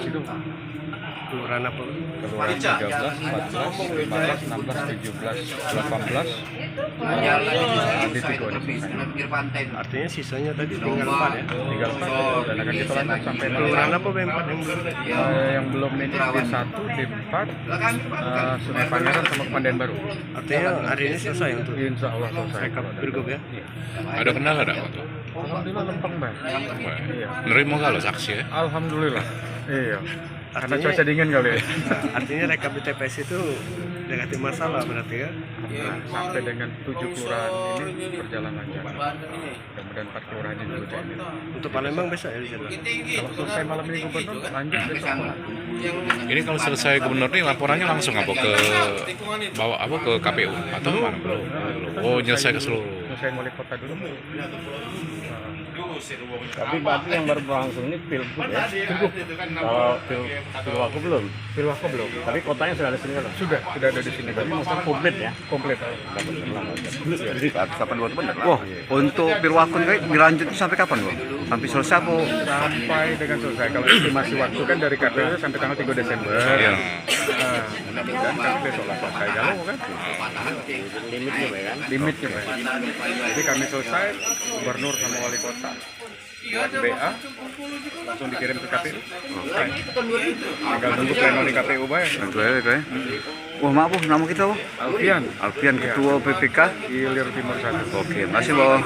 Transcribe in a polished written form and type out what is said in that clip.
TPS itu. Kelurahan apa? Kelurahan 13, 14, 15, 16, 17, 18. Di Tigo ini. Artinya sisanya tadi tinggal 4 ya? Tinggal 4 dan akan kita lanjut sampai Kelurahan apa B4 yang belum? yang belum ini D1, D4, Sungai Pangeran sama Kepandian Baru. Artinya hari ini selesai untuk Insya Allah selesai. rekap Pilgub ya? Ada kendala enggak waktu? Alhamdulillah lempeng, Mbak. Iya. Nerima kalau saksi ya? Alhamdulillah. Iya. Karena Artinya- cuaca dingin kali ya. Artinya rekap di TPS itu negatif masalah berarti ya? Sampai dengan 7 kelurahan ini berjalan lancar. Mudah-mudahan 4 kelurahan ini juga jadi. Untuk Palembang besok ya di sana? Kalau selesai malam ini gubernur, lanjut besok. Ini kalau selesai gubernur nih laporannya langsung apa ke bawa apa ke KPU atau mana belum? Oh, nyelesai ke seluruh. Selesai wali kota dulu. Tapi berarti yang baru berlangsung ini pilgub ya? Pilgub. Kalau pilwako belum. Pilwako belum. Tapi kotanya sudah ada sini kan? Sudah ada di sini. Tapi maksudnya komplit ya? Komplit. Kapan dua benar lah. Wah, untuk Pilwakun kayak dilanjut sampai kapan, Bang? Sampai selesai apa? Sampai dengan selesai. Kalau estimasi waktu kan dari KPU sampai tanggal 3 Desember. Iya. Nah, mudah-mudahan kan besok lah selesai. Kalau kan Limitnya ya kan? limitnya, Pak. Jadi kami selesai, gubernur sama wali kota buat BA langsung dikirim ke KPU. Tinggal nunggu pleno di KPU, Pak. Itu ya, kayak. Wah, maaf, Bu, nama kita, Bu? Alfian, Alfian, Ketua PPK. Hilir Timur 1. Oke, makasih, Bang.